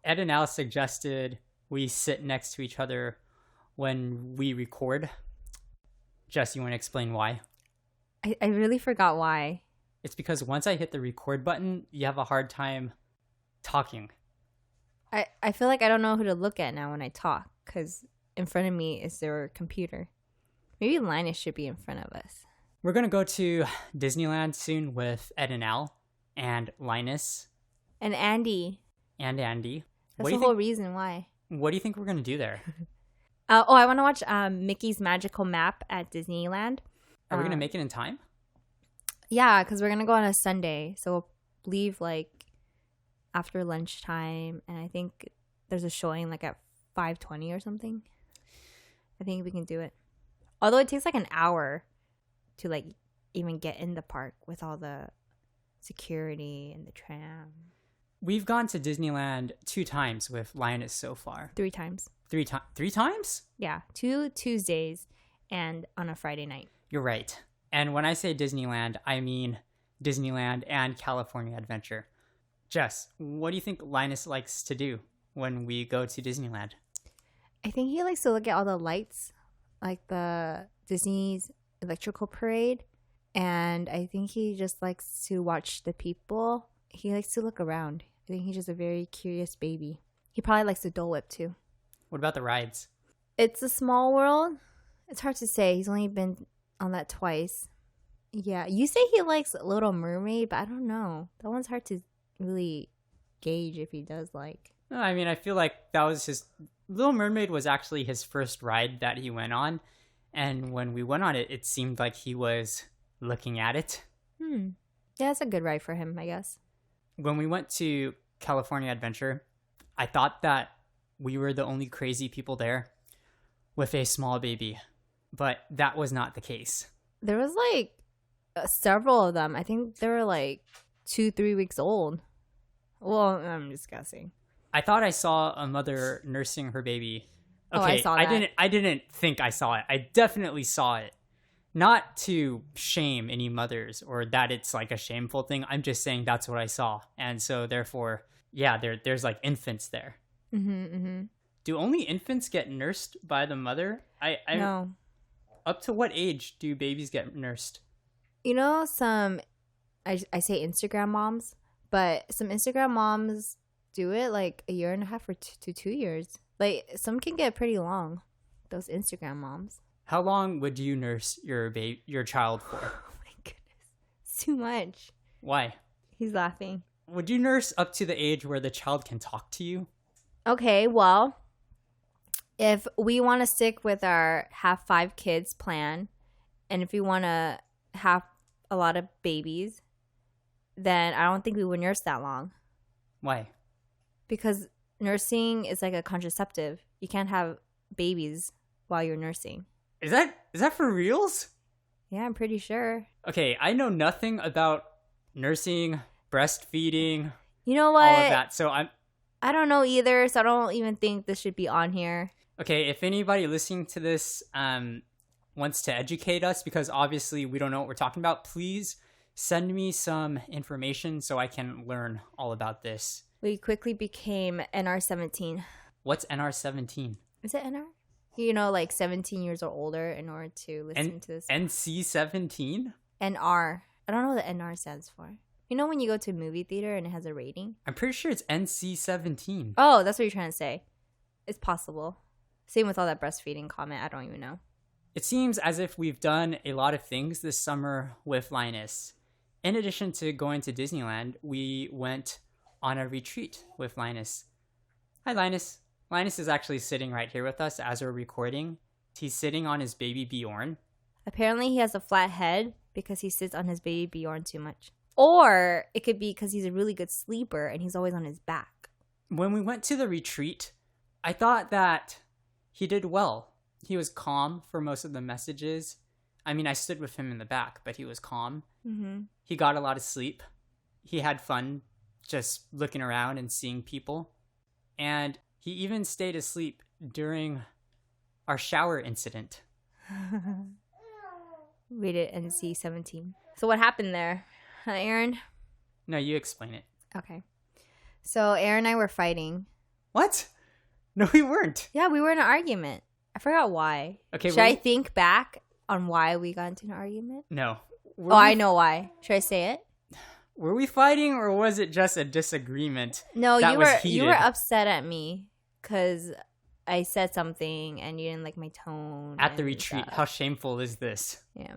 Ed and Al suggested we sit next to each other when we record. Jess, you want to explain why? I really forgot why. It's because once I hit the record button, you have a hard time talking. I feel like I don't know who to look at now when I talk because in front of me is their computer. Maybe Linus should be in front of us. We're going to go to Disneyland soon with Ed and Al and Linus. And Andy. And Andy. That's the whole reason why. What do you think we're going to do there? I want to watch Mickey's Magical Map at Disneyland. Are we going to make it in time? Yeah, because we're going to go on a Sunday. So we'll leave like after lunchtime. And I think there's a showing like at 5:20 or something. I think we can do it. Although it takes like an hour to like even get in the park with all the security and the tram. We've gone to Disneyland 2 times with Linus so far. 3 times. 3 times? Yeah, 2 Tuesdays and on a Friday night. You're right. And when I say Disneyland, I mean Disneyland and California Adventure. Jess, what do you think Linus likes to do when we go to Disneyland? I think he likes to look at all the lights, like the Disney's electrical parade. And I think he just likes to watch the people. He likes to look around. I think he's just a very curious baby. He probably likes the Dole Whip too. What about the rides? It's a small world. It's hard to say. He's only been on that twice. Yeah, you say he likes Little Mermaid, but I don't know. That one's hard to really gauge if he does like. I mean, I feel like that was his... Little Mermaid was actually his first ride that he went on. And when we went on it, it seemed like he was looking at it. Yeah, it's a good ride for him, I guess. When we went to California Adventure, I thought that we were the only crazy people there with a small baby. But that was not the case. There was like several of them. I think they were like 2-3 weeks old. Well, I'm just guessing. I thought I saw a mother nursing her baby. Okay, I saw that. I didn't think I saw it. I definitely saw it. Not to shame any mothers or that it's like a shameful thing. I'm just saying that's what I saw. And so therefore, yeah, there's like infants there. Do only infants get nursed by the mother? No. Up to what age do babies get nursed? You know, I say Instagram moms, but some Instagram moms do it like 1.5 or 2 years. Like some can get pretty long, those Instagram moms. How long would you nurse your child for? Oh my goodness. It's too much. Why? He's laughing. Would you nurse up to the age where the child can talk to you? Okay, well, if we want to stick with our have 5 kids plan, and if we want to have a lot of babies, then I don't think we would nurse that long. Why? Because nursing is like a contraceptive. You can't have babies while you're nursing. Is that for reals? Yeah, I'm pretty sure. Okay, I know nothing about nursing, breastfeeding, you know what? All of that. So I don't know either, so I don't even think this should be on here. Okay, if anybody listening to this wants to educate us, because obviously we don't know what we're talking about, please send me some information so I can learn all about this. We quickly became NR17. What's NR17? Is it NR? You know, like 17 years or older in order to listen to this. NC-17? NR. I don't know what the NR stands for. You know when you go to a movie theater and it has a rating? I'm pretty sure it's NC-17. Oh, that's what you're trying to say. It's possible. Same with all that breastfeeding comment. I don't even know. It seems as if we've done a lot of things this summer with Linus. In addition to going to Disneyland, we went on a retreat with Linus. Hi, Linus. Linus is actually sitting right here with us as we're recording. He's sitting on his baby Bjorn. Apparently he has a flat head because he sits on his baby Bjorn too much. Or it could be because he's a really good sleeper and he's always on his back. When we went to the retreat, I thought that he did well. He was calm for most of the messages. I mean, I stood with him in the back, but he was calm. He got a lot of sleep. He had fun just looking around and seeing people. And he even stayed asleep during our shower incident. Rated NC-17. So what happened there, Aaron? No, you explain it. Okay. So Aaron and I were fighting What? No, we weren't. Yeah, we were in an argument. I forgot why. Okay, Should I think back on why we got into an argument? No. I know why. Should I say it? Were we fighting, or was it just a disagreement? No, you were upset at me because I said something and you didn't like my tone. At the retreat. How shameful is this? Yeah.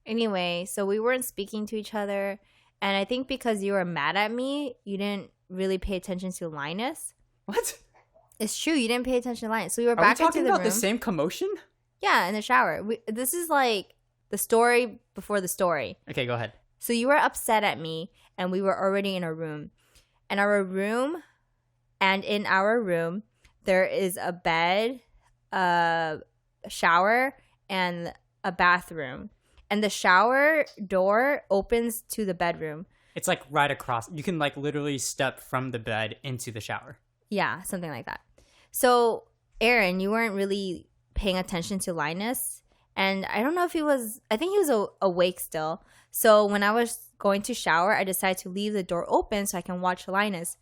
Anyway, so we weren't speaking to each other. And I think because you were mad at me, you didn't really pay attention to Linus. What? It's true. You didn't pay attention to Linus. So we were into back the room. Are we talking about the same commotion? Yeah, in the shower. This is like the story before the story. Okay, go ahead. So you were upset at me, and we were already in a room. And in our room, there is a bed, a shower, and a bathroom. And the shower door opens to the bedroom. It's like right across. You can like literally step from the bed into the shower. Yeah, something like that. So, Aaron, you weren't really paying attention to Linus. And I don't know if I think he was awake still. So when I was going to shower, I decided to leave the door open so I can watch Linus.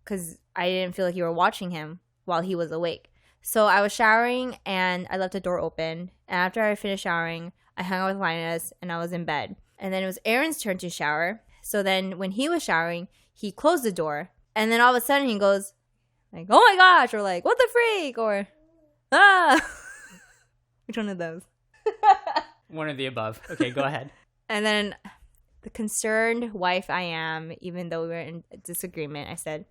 Because I didn't feel like you were watching him while he was awake. So I was showering and I left the door open. And after I finished showering, I hung out with Linus and I was in bed. And then it was Aaron's turn to shower. So then when he was showering, he closed the door. And then all of a sudden he goes like, oh my gosh, or like, what the freak, or ah. Which one of those? One of the above. Okay, go ahead. And then the concerned wife I am, even though we were in disagreement, I said,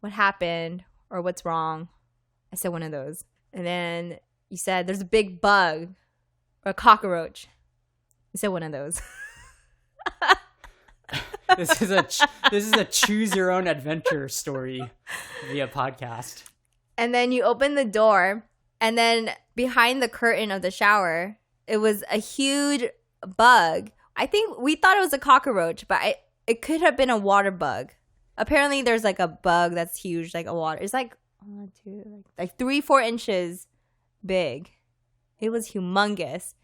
what happened or what's wrong? I said one of those. And then you said, there's a big bug or a cockroach. You said one of those. This is a choose your own adventure story via podcast. And then you open the door, and then behind the curtain of the shower, it was a huge bug. I think we thought it was a cockroach, but it could have been a water bug. Apparently, there's like a bug that's huge, like a water. It's like 3-4 inches big. It was humongous.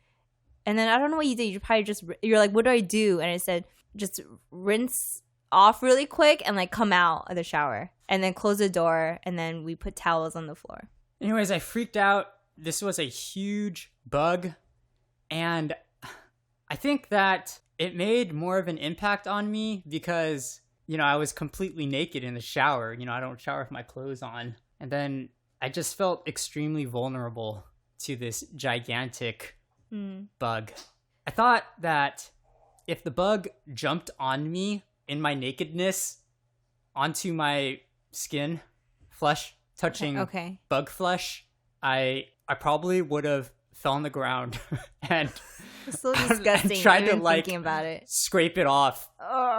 And then I don't know what you did. You're like, what do I do? And I said, just rinse off really quick and like come out of the shower and then close the door, and then we put towels on the floor. Anyways, I freaked out. This was a huge bug, and I think that it made more of an impact on me because, I was completely naked in the shower. I don't shower with my clothes on. And then I just felt extremely vulnerable to this gigantic bug. I thought that if the bug jumped on me in my nakedness onto my skin, flesh touching bug flesh, I probably would have fell on the ground and it's so disgusting. And tried to thinking about it, scrape it off,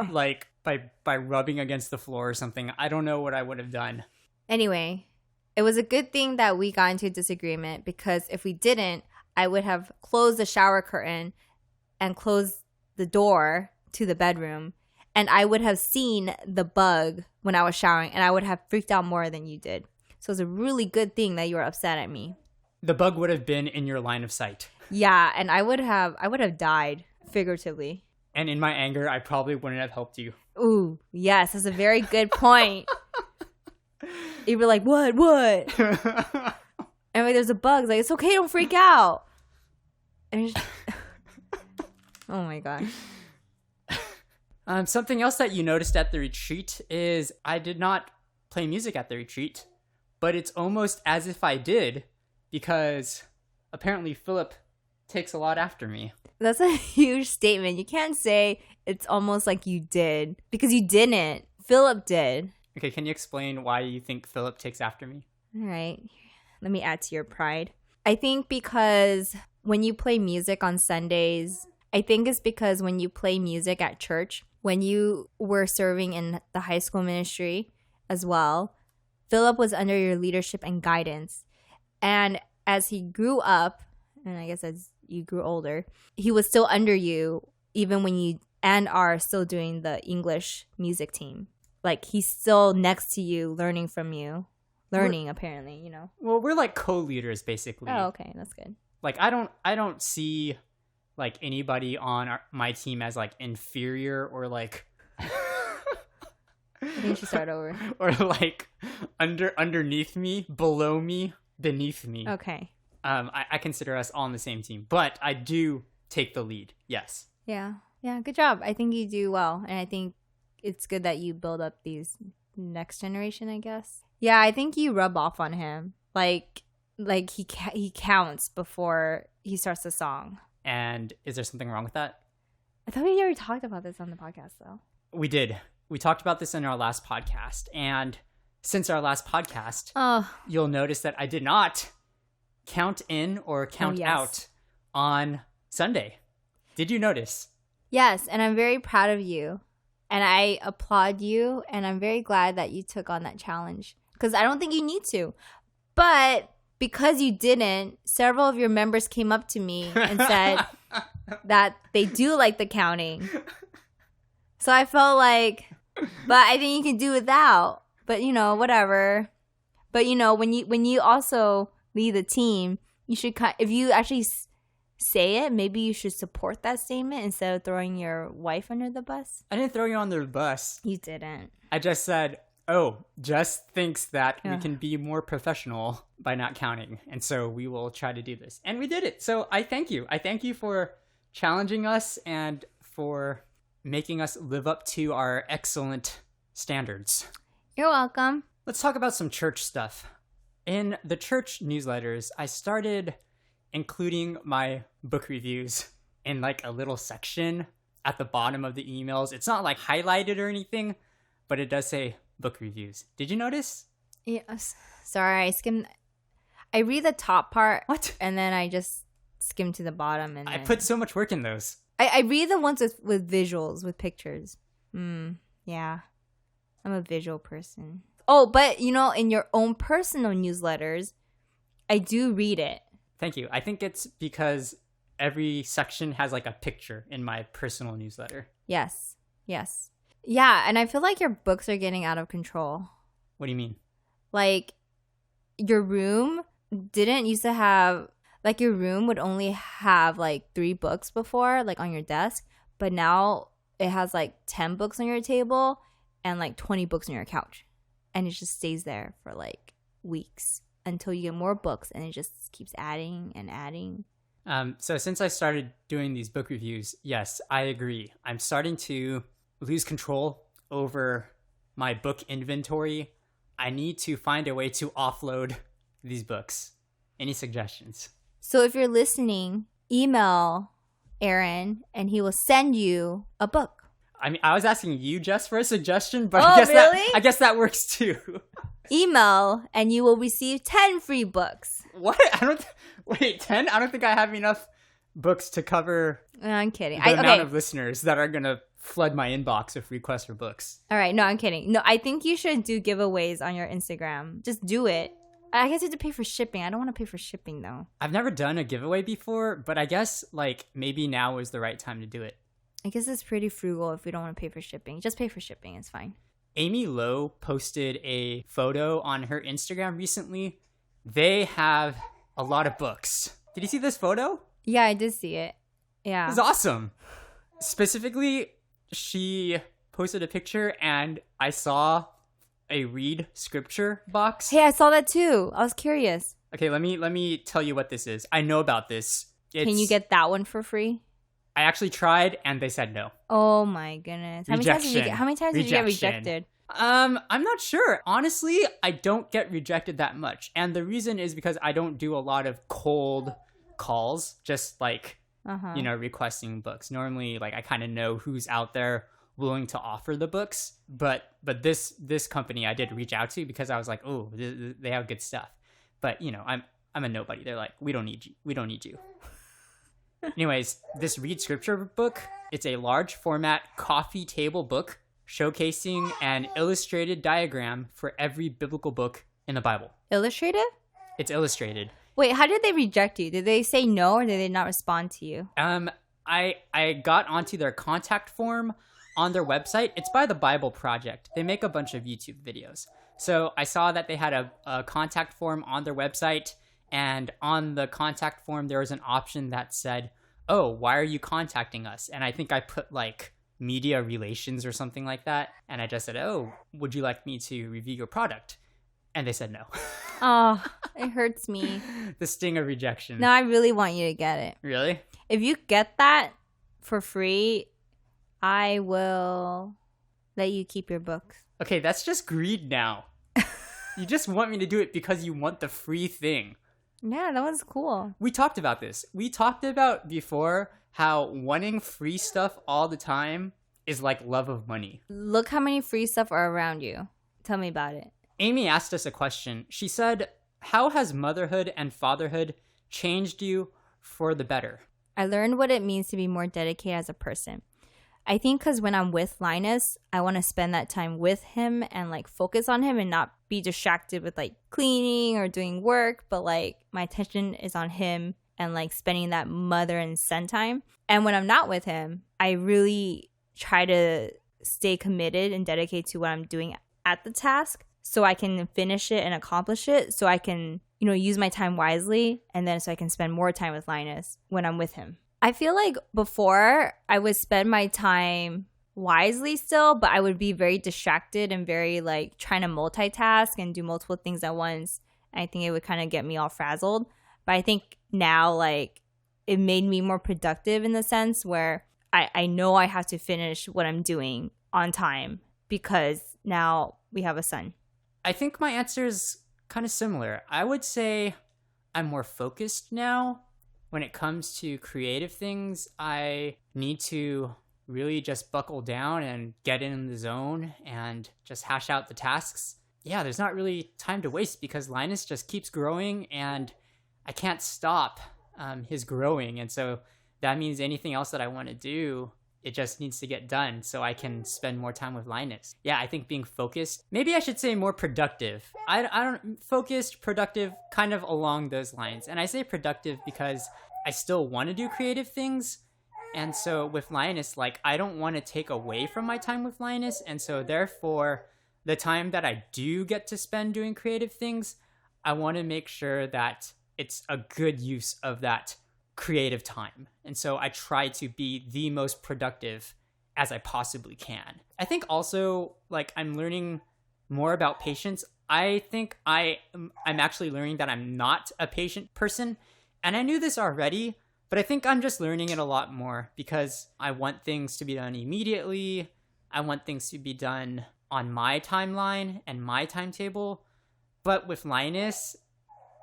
like by rubbing against the floor or something. I don't know what I would have done. Anyway, it was a good thing that we got into a disagreement, because if we didn't, I would have closed the shower curtain and closed the door to the bedroom, and I would have seen the bug when I was showering, and I would have freaked out more than you did. So it's a really good thing that you were upset at me. The bug would have been in your line of sight. Yeah, and I would have died, figuratively. And in my anger, I probably wouldn't have helped you. Ooh, yes, that's a very good point. You'd be like, what? And like, there's a bug. It's like, it's okay, don't freak out. And oh my gosh. Something else that you noticed at the retreat is I did not play music at the retreat, but it's almost as if I did, because apparently Philip takes a lot after me. That's a huge statement. You can't say it's almost like you did, because you didn't. Philip did. Okay, can you explain why you think Philip takes after me? All right. Let me add to your pride. I think because when you play music on Sundays, I think it's because when you play music at church, when you were serving in the high school ministry as well, Philip was under your leadership and guidance. And as he grew up, and I guess as you grew older, he was still under you, even when you are still doing the English music team. Like, he's still next to you, learning from you. Apparently, Well, we're like co-leaders, basically. Oh, okay. That's good. Like, I don't see like anybody on my team as like inferior or like think you should start over. Or like underneath me, below me, beneath me. Okay. I consider us all on the same team, but I do take the lead. Yes. Yeah. Good job. I think you do well, and I think it's good that you build up these next generation, I guess. Yeah, I think you rub off on him. Like he counts before he starts the song. And is there something wrong with that? I thought we already talked about this on the podcast, though. We did. We talked about this in our last podcast, and since our last podcast, you'll notice that I did not count in or count out on Sunday. Did you notice? Yes, and I'm very proud of you. And I applaud you, and I'm very glad that you took on that challenge. Because I don't think you need to. But because you didn't, several of your members came up to me and said that they do like the counting. So I felt like, but I think you can do without. But, whatever. But, when you also lead the team, you should, if you actually say it, maybe you should support that statement instead of throwing your wife under the bus. I didn't throw you under the bus. You didn't. I just said, Jess thinks that we can be more professional by not counting. And so we will try to do this. And we did it. So I thank you. I thank you for challenging us and for making us live up to our excellent standards. You're welcome. Let's talk about some church stuff. In the church newsletters, I started including my book reviews in like a little section at the bottom of the emails. It's not like highlighted or anything, but it does say book reviews. Did you notice? Yes. Sorry, I read the top part. What? And then I just skim to the bottom. And I put so much work in those. I read the ones with visuals, with pictures. Yeah. I'm a visual person. Oh, but in your own personal newsletters, I do read it. Thank you. I think it's because every section has like a picture in my personal newsletter. Yes. Yeah, and I feel like your books are getting out of control. What do you mean? Like, your room didn't used to have, like, your room would only have like 3 books before, like on your desk, but now it has like 10 books on your table and like 20 books on your couch. And it just stays there for like weeks until you get more books, and it just keeps adding and adding. So since I started doing these book reviews, yes, I agree. I'm starting to lose control over my book inventory. I need to find a way to offload these books. Any suggestions? So if you're listening, email Aaron and he will send you a book. I mean, I was asking you, Jess, for a suggestion, but really? I guess that works too. Email and you will receive 10 free books. What? 10? I don't think I have enough books to cover I'm kidding. the amount of listeners that are going to flood my inbox with requests for books. All right. No, I'm kidding. No, I think you should do giveaways on your Instagram. Just do it. I guess you have to pay for shipping. I don't want to pay for shipping, though. I've never done a giveaway before, but I guess like maybe now is the right time to do it. I guess it's pretty frugal if we don't want to pay for shipping. Just pay for shipping. It's fine. Amy Lowe posted a photo on her Instagram recently. They have a lot of books. Did you see this photo? Yeah, I did see it. Yeah. It's awesome. Specifically, she posted a picture and I saw a read scripture box. Hey, I saw that too. I was curious. Okay, let me tell you what this is. I know about this. Can you get that one for free? I actually tried and they said no. Oh my goodness. How many times did you get rejected? I'm not sure. Honestly, I don't get rejected that much. And the reason is because I don't do a lot of cold calls, just like, requesting books. Normally, like, I kind of know who's out there willing to offer the books. But this company I did reach out to because I was like, oh, they have good stuff. But, I'm a nobody. They're like, we don't need you. We don't need you. Anyways, this Read Scripture book, it's a large format coffee table book showcasing an illustrated diagram for every biblical book in the Bible. Illustrated? It's illustrated. Wait, how did they reject you? Did they say no or did they not respond to you? I got onto their contact form on their website. It's by the Bible Project. They make a bunch of YouTube videos. So I saw that they had a contact form on their website, and on the contact form there was an option that said, oh, why are you contacting us? And I think I put like media relations or something like that. And I just said, oh, would you like me to review your product? And they said no. Oh, it hurts me. The sting of rejection. No, I really want you to get it. Really? If you get that for free, I will let you keep your books. Okay, that's just greed now. You just want me to do it because you want the free thing. Yeah, that was cool. We talked about this. We talked about before how wanting free stuff all the time is like love of money. Look how many free stuff are around you. Tell me about it. Amy asked us a question. She said, how has motherhood and fatherhood changed you for the better? I learned what it means to be more dedicated as a person. I think because when I'm with Linus, I want to spend that time with him and like focus on him and not be distracted with like cleaning or doing work, but like my attention is on him and like spending that mother and son time. And when I'm not with him, I really try to stay committed and dedicated to what I'm doing at the task so I can finish it and accomplish it, so I can, you know, use my time wisely, and then so I can spend more time with Linus when I'm with him. I feel like before I would spend my time wisely still, but I would be very distracted and very like trying to multitask and do multiple things at once. I think it would kind of get me all frazzled. But I think now like it made me more productive in the sense where I know I have to finish what I'm doing on time because now we have a son. I think my answer is kind of similar. I would say I'm more focused now. When it comes to creative things, I need to really just buckle down and get in the zone and just hash out the tasks. Yeah, there's not really time to waste because Linus just keeps growing and I can't stop his growing. And so that means anything else that I want to do, it just needs to get done so I can spend more time with Linus. Yeah, I think being focused, maybe I should say more productive. I don't, focused, productive, kind of along those lines. And I say productive because I still want to do creative things. And so with Linus, like, I don't want to take away from my time with Linus. And so therefore, the time that I do get to spend doing creative things, I want to make sure that it's a good use of that creative time. And so I try to be the most productive as I possibly can. I think also, like, I'm learning more about patience. I think I'm actually learning that I'm not a patient person. And I knew this already, but I think I'm just learning it a lot more because I want things to be done immediately. I want things to be done on my timeline and my timetable. But with Linus,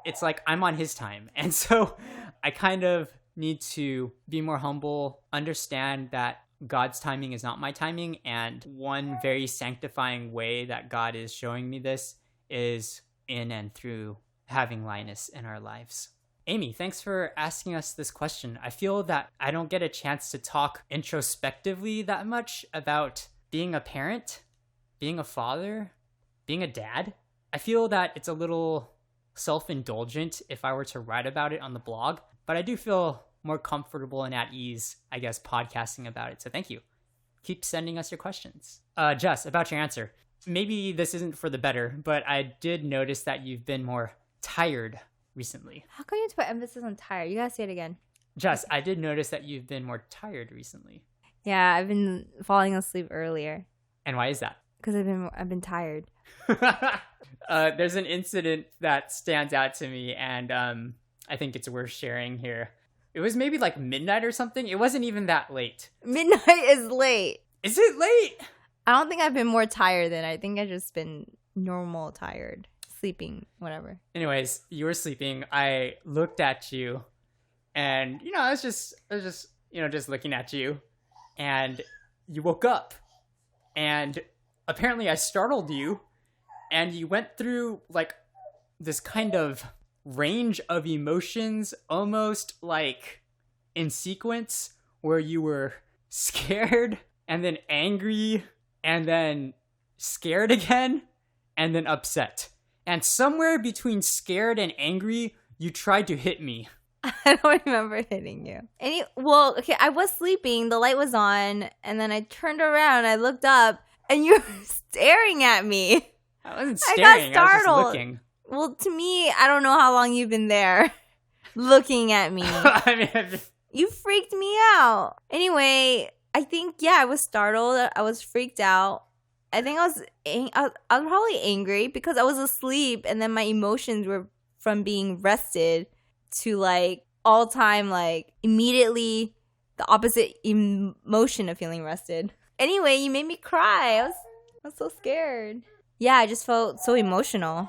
it's like I'm on his time. And so I kind of need to be more humble, understand that God's timing is not my timing. And one very sanctifying way that God is showing me this is in and through having Linus in our lives. Amy, thanks for asking us this question. I feel that I don't get a chance to talk introspectively that much about being a parent, being a father, being a dad. I feel that it's a little self-indulgent if I were to write about it on the blog, but I do feel more comfortable and at ease, I guess, podcasting about it. So thank you. Keep sending us your questions. Jess, about your answer. Maybe this isn't for the better, but I did notice that you've been more tired recently. How come you have to put emphasis on tired? You gotta say it again. Jess, I did notice that you've been more tired recently. Yeah, I've been falling asleep earlier. And why is that? Because I've been tired. There's an incident that stands out to me, and I think it's worth sharing here. It was maybe like midnight or something. It wasn't even that late. Midnight is late. Is it late? I don't think I've been more tired than I think I've just been normal tired. Sleeping, whatever. Anyways, you were sleeping. I looked at you, and I was just just looking at you, and you woke up, and apparently I startled you, and you went through like this kind of range of emotions, almost like in sequence, where you were scared, and then angry, and then scared again, and then upset. And somewhere between scared and angry, you tried to hit me. I don't remember hitting you. Okay, I was sleeping, the light was on, and then I turned around, I looked up, and you were staring at me. I wasn't staring, I was just looking. Well, to me, I don't know how long you've been there looking at me. I mean, you freaked me out. Anyway, I think, yeah, I was startled. I was freaked out. I think I was probably angry because I was asleep, and then my emotions were from being rested to like all time, like immediately the opposite emotion of feeling rested. Anyway, you made me cry. I was so scared. Yeah, I just felt so emotional.